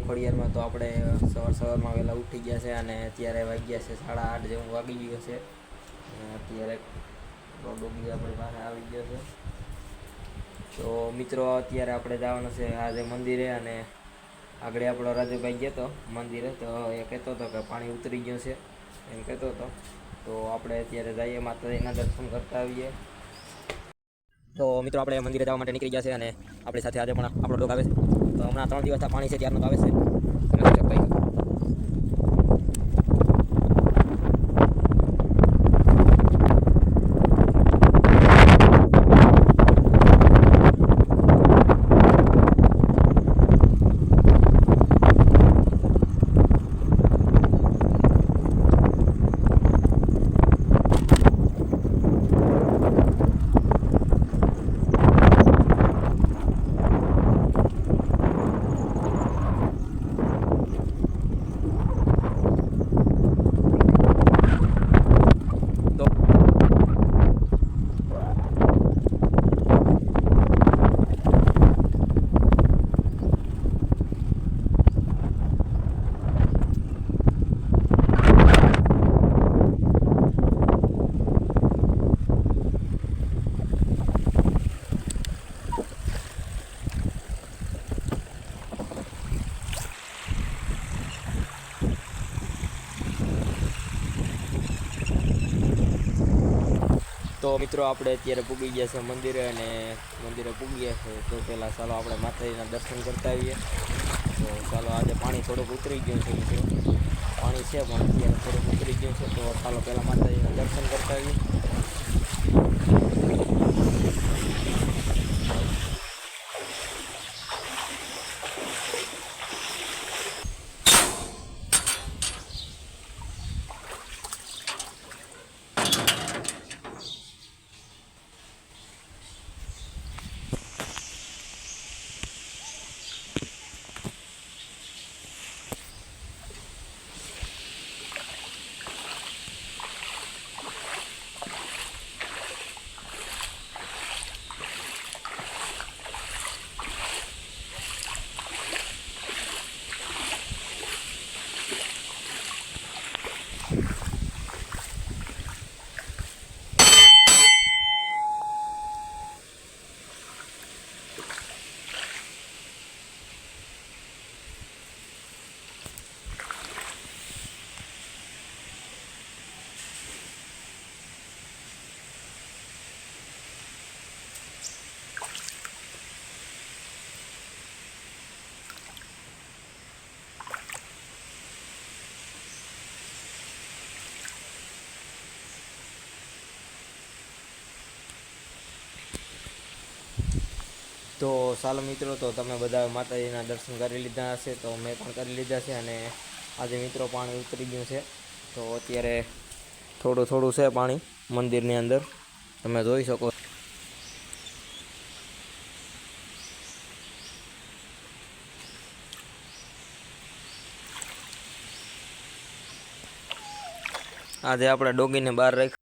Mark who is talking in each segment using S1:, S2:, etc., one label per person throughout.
S1: ખોડિયારમાં તો આપણે સવારમાં વહેલા ઉઠી ગયા છે અને અત્યારે વાગ્યા છે 8:30 જેવું વાગી ગયું છે. અત્યારે ડોગી આપણી પાસે આવી ગયો છે. તો મિત્રો અત્યારે આપણે જવાનું છે આજે મંદિરે, અને આગળ આપણો રાજુભાઈ ગયો હતો મંદિરે, તો એ કહેતો હતો કે પાણી ઉતરી ગયું છે એમ કહેતો હતો. તો આપણે અત્યારે જઈએ, માતાજીના દર્શન કરતા આવીએ. તો મિત્રો આપણે મંદિરે જવા માટે નીકળી ગયા છે અને આપણી સાથે આજે પણ આપણો ડોગ આવે છે. તો હમણાં 3 દિવસથી પાણી છે ત્યારનું આવે છે. તમે જોઈ શકતા છો. તો મિત્રો આપણે અત્યારે પૂગી ગયા છે મંદિરે, અને મંદિરે પૂગી ગયા છે. તો પહેલાં ચાલો આપણે માતાજીના દર્શન કરતા આવીએ. તો ચાલો, આજે પાણી થોડુંક ઉતરી ગયું છે મિત્રો, પાણી છે પણ અત્યારે થોડુંક ઉતરી ગયું છે. તો ચાલો પહેલાં માતાજીના દર્શન કરતા આવીએ. તો ચાલો મિત્રો, તો તમે બધા માતાજીના દર્શન કરી લીધા હશે, તો મેં પણ કરી લીધા છે. અને આજે મિત્રો પાણી ઉતરી ગયું છે. તો અત્યારે થોડું થોડું છે પાણી મંદિરની અંદર, તમે જોઈ શકો. આજે આપણે ડોગીને બહાર રાખ્યું.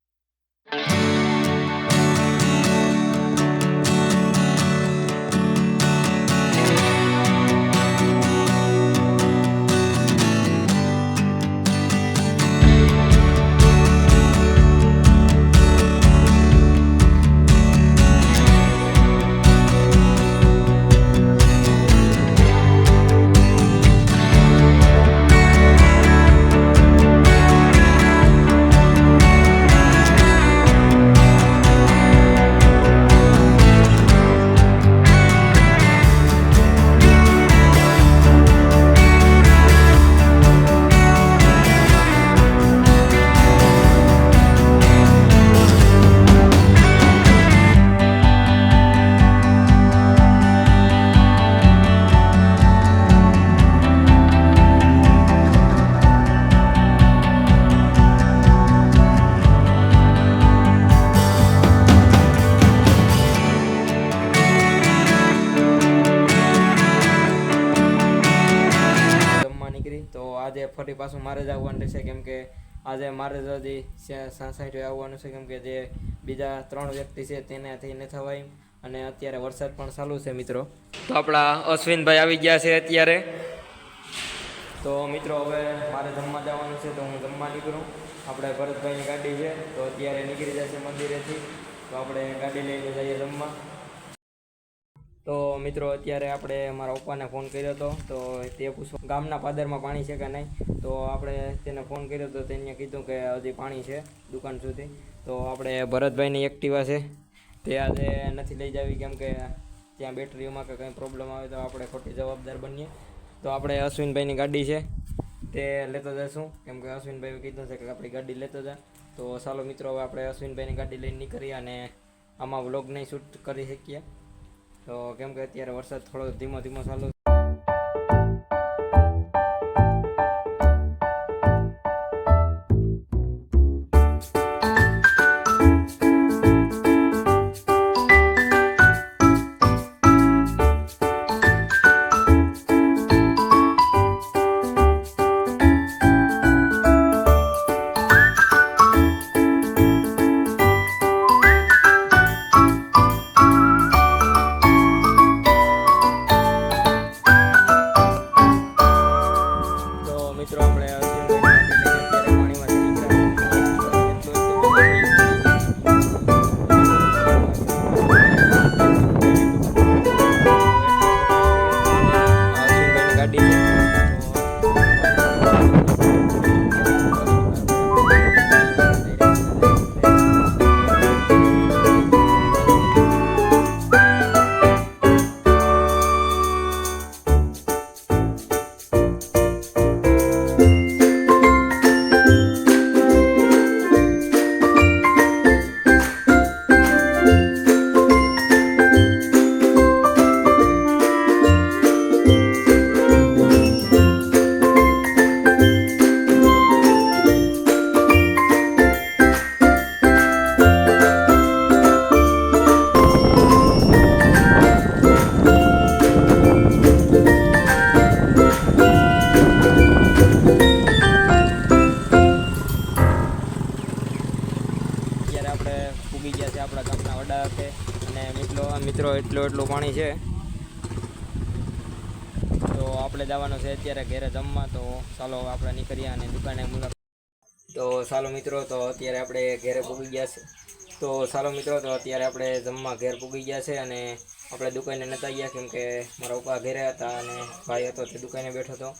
S1: આજે ફરી પાછું મારે જ આવવાનું રહેશે, કેમ કે આજે મારે જ હજી 67 આવવાનું છે, કેમ કે જે બીજા 3 વ્યક્તિ છે તેનાથી ન થવાય. અને અત્યારે વરસાદ પણ ચાલુ છે મિત્રો. તો આપણા અશ્વિનભાઈ આવી ગયા છે અત્યારે. તો મિત્રો હવે મારે જમવા જવાનું છે, તો હું જમવા નીકળું. આપણે ભરતભાઈની ગાડી છે, તો અત્યારે નીકળી જશે મંદિરેથી. તો આપણે ગાડી લઈને જઈએ જમવા. તો મિત્રો અત્યારે આપણે મારા પપ્પાને ફોન કર્યો હતો, તો તે પૂછવા ગામના પાદરમાં પાણી છે કે નહીં. તો આપણે તેને ફોન કર્યો તો તેને કીધું કે હજી પાણી છે દુકાન સુધી. તો આપણે ભરતભાઈની એક્ટિવા છે, તે આજે નથી લઈ જવી, કેમ કે ત્યાં બેટરીમાં કે કંઈ પ્રોબ્લેમ આવે તો આપણે ખોટી જવાબદાર બનીએ. તો આપણે અશ્વિનભાઈની ગાડી છે તે લેતો જઈશું, કેમ કે અશ્વિનભાઈએ કીધું છે કે આપણી ગાડી લેતો જા. તો ચાલો મિત્રો હવે આપણે અશ્વિનભાઈની ગાડી લઈને નીકળીએ અને આમાં વ્લોગ નહીં શૂટ કરી શકીએ. તો કેમ કે અત્યારે વરસાદ થોડો ધીમો ધીમો ચાલુ. મિત્રો આપણે પૂગી ગયા છે આપણા ગામના વડા હાથે. અને મિત્રો એટલું પાણી છે, તો આપણે જવાનું છે અત્યારે ઘરે જમવા. તો ચાલો આપણે નીકળીએ અને દુકાને મુલાકાત. તો ચાલો મિત્રો, તો અત્યારે આપણે ઘરે પૂગી ગયા છે. તો ચાલો મિત્રો, તો અત્યારે આપણે જમવા ઘેર પૂગી ગયા છે અને આપણે દુકાને નહોતા ગયા, કેમ કે મારા પપ્પા ઘરે હતા અને ભાઈ હતો તે દુકાને બેઠો હતો.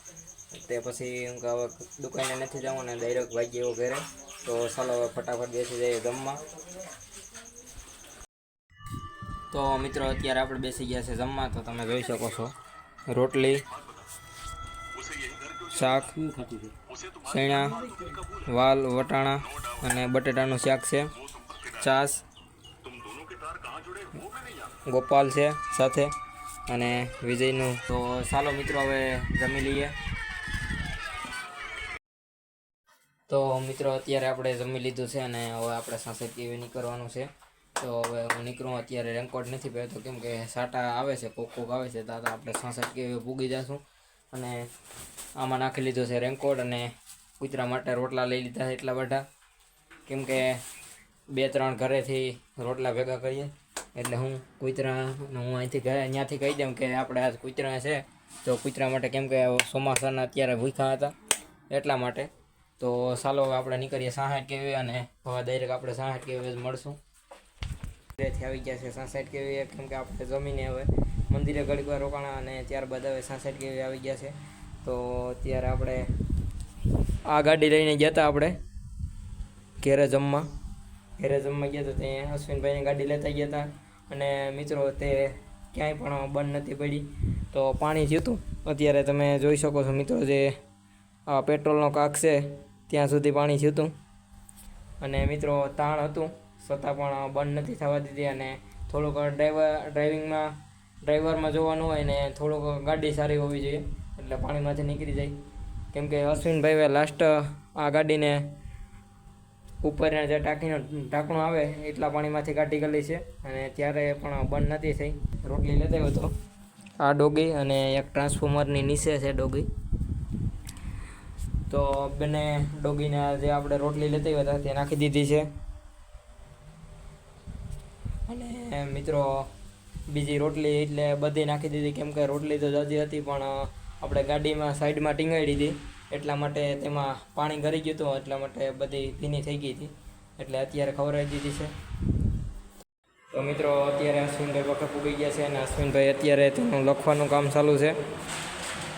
S1: તે પછી હું હવે દુકાને નથી જવું અને ડાયરેક્ટ ભાગી ગયો ઘરે. તો ચાલો હવે ફટાફટ બેસી જઈએ જમવા. તો મિત્રો અત્યારે આપણે બેસી ગયા છે જમવા. તો તમે જોઈ શકો છો, રોટલી, શાક, સૈણા, વાલ, વટાણા અને બટેટાનું શાક છે, છાશ, ગોપાલ છે સાથે અને વિજયનું. તો ચાલો મિત્રો હવે જમી લઈએ. તો મિત્રો અત્યારે આપણે જમી લીધું છે અને હવે આપણે સાસેટ કેવી નીકળવાનું છે. તો હવે હું નીકળું. અત્યારે રેનકોટ નથી પહેરતો, કેમ કે સાટા આવે છે, કોક આવે છે, તો આપણે સાસેટ કેવી પૂગી જશું. અને આમાં નાખી લીધો છે રેનકોટ અને કૂતરા માટે રોટલા લઈ લીધા છે એટલા બધા, કેમ કે 2-3 ઘરેથી રોટલા ભેગા કરીએ. એટલે હું અહીંથી ત્યાંથી કહી દઉં કે આપણે આજ કૂતરા છે, તો કૂતરા માટે, કેમ કે ચોમાસાના અત્યારે ભૂખ્યા હતા એટલા માટે. તો ચાલો હવે આપણે નીકળીએ 60 કેવી અને હવે ડાયરેક્ટ આપણે 60 કેવી જ મળશું. ઘરેથી આવી ગયા છે 60 કેવી, કેમ કે આપણે જમીને હવે મંદિરે ઘડીક વાર રોકાણા અને ત્યારબાદ હવે 60 કેવી આવી ગયા છે. તો અત્યારે આપણે આ ગાડી લઈને ગયા હતા આપણે ઘરે જમવા ગયા હતા. ત્યાં અશ્વિનભાઈની ગાડી લેતા ગયા હતા અને મિત્રો તે ક્યાંય પણ બંધ નથી પડી. તો પાણી જીતું અત્યારે તમે જોઈ શકો છો મિત્રો, જે આ પેટ્રોલનો કાંક છે ત્યાં સુધી પાણી જીતું. અને મિત્રો તાણ હતું છતાં પણ બંધ નથી થવા દીધી. અને થોડુંક ડ્રાઈવરમાં જોવાનું હોય ને થોડુંક ગાડી સારી હોવી જોઈએ, એટલે પાણીમાંથી નીકળી જાય. કેમ કે અશ્વિનભાઈએ લાસ્ટ આ ગાડીને ઉપરના જે ઢાંકણું આવે એટલા પાણીમાંથી કાઢી ગયેલી છે અને ત્યારે પણ બંધ નથી થઈ. રોટલી લેતા આવ્યો હતો આ ડોગી, અને એક ટ્રાન્સફોર્મરની નીચે છે ડોગી. તો બંને ડોગીને જે આપણે રોટલી લેતા આવ્યા હતા તે નાખી દીધી છે. અને મિત્રો બીજી રોટલી એટલે બધી નાખી દીધી, કેમ કે રોટલી તો જાજી હતી પણ આપણે ગાડીમાં સાઈડમાં ટીંગાડી હતી, એટલા માટે તેમાં પાણી ગળી ગયું હતું, એટલા માટે બધી ભીની થઈ ગઈ હતી, એટલે અત્યારે ખવડાવી દીધી છે. તો મિત્રો અત્યારે અશ્વિનભાઈ વખત પૂગી ગયા છે અને અશ્વિનભાઈ અત્યારે તેનું લખવાનું કામ ચાલુ છે.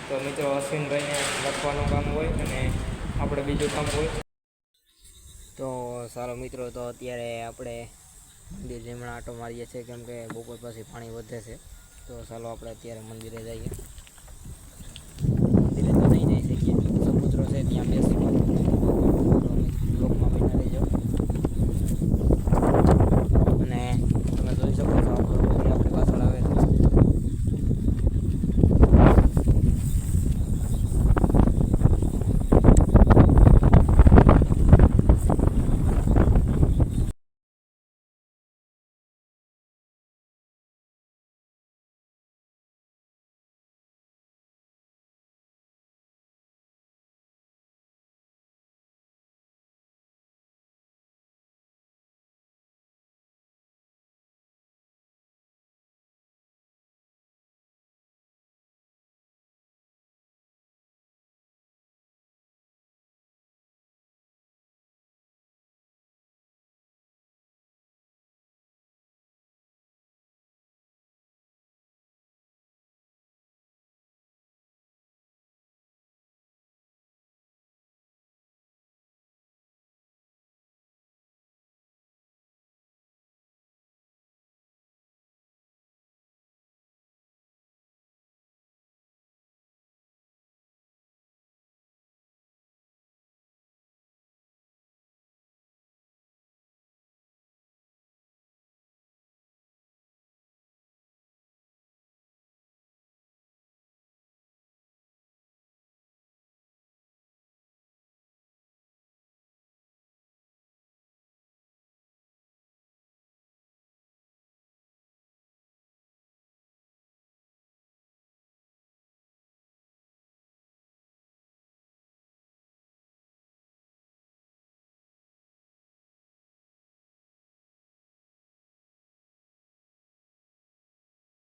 S1: તો મિત્રો અશ્વિનભાઈને લખવાનું કામ હોય અને આપણે બીજું કામ હોય. તો સારો મિત્રો, તો અત્યારે આપણે મંદિર લીમડા આંટો મારીએ છીએ, કેમ કે બપોર પછી પાણી વધે છે. તો ચાલો આપણે અત્યારે મંદિરે જઈએ. મંદિરે તો નહીં જઈ શકીએ, સમુદ્ર છે ત્યાં બેસી બ્લોકમાં બિના રહી જાઓ. અને તમે જોઈ શકો છો આપણો ડોગરી આપણી પાછળ આવે છે.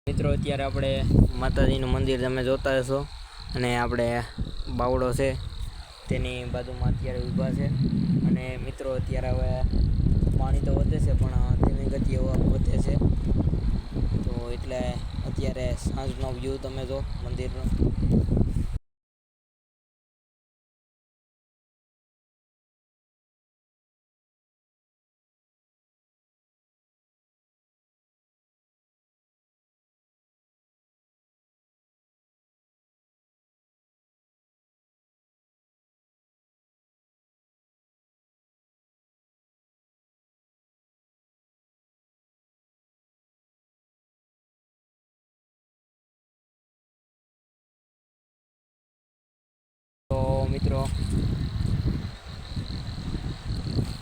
S1: મિત્રો અત્યારે આપણે માતાજીનું મંદિર તમે જોતા હશો, અને આપણે બાવડો છે તેની બાજુમાં અત્યારે ઊભા છે. અને મિત્રો અત્યારે હવે પાણી તો વધે છે, પણ ધીમી ગતિએ વધે છે. તો એટલે અત્યારે સાંજનો વ્યૂ તમે જો મંદિરનો.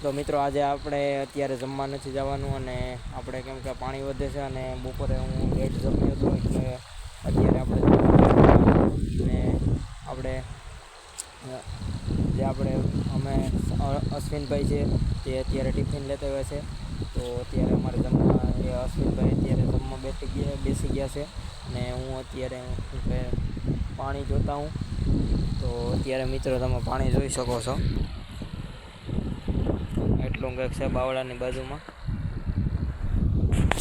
S1: તો મિત્રો આજે આપણે અત્યારે જમવા નથી જવાનું, અને આપણે કેમ કે પાણી વધે છે અને બપોરે હું લેટ જમ્યો હતો, એટલે અત્યારે આપણે અને અમે અશ્વિનભાઈ છે તે અત્યારે ટિફિન લેતા આવ્યા છે. તો અત્યારે અમારે જમવા અશ્વિનભાઈ અત્યારે જમવા બેસી ગયા છે, અને હું અત્યારે પાણી જોતા હું. તો અત્યારે મિત્રો તમે પાણી જોઈ શકો છો, એટલું કંઈક છે બાવળાની બાજુમાં.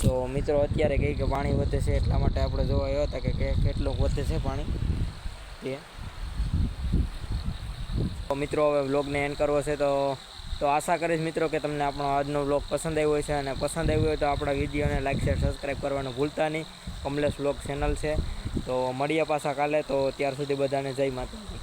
S1: તો મિત્રો અત્યારે કહે કે પાણી વધે છે, એટલા માટે આપણે જોવા આવ્યા હતા કે કેટલું વધે છે પાણી તે. તો મિત્રો હવે વ્લોગને એન્ડ કરવો છે, તો આશા કરીશ મિત્રો કે તમને આપણો આજનો વ્લોગ પસંદ આવ્યો છે, અને પસંદ આવ્યો હોય તો આપણા વિડીયોને લાઈક શેર સબસ્ક્રાઈબ કરવાનું ભૂલતા નહીં. કમલેશ વ્લોગ ચેનલ છે. તો મળીએ પાછા કાલે. તો ત્યાર સુધી બધાને જય માતાજી.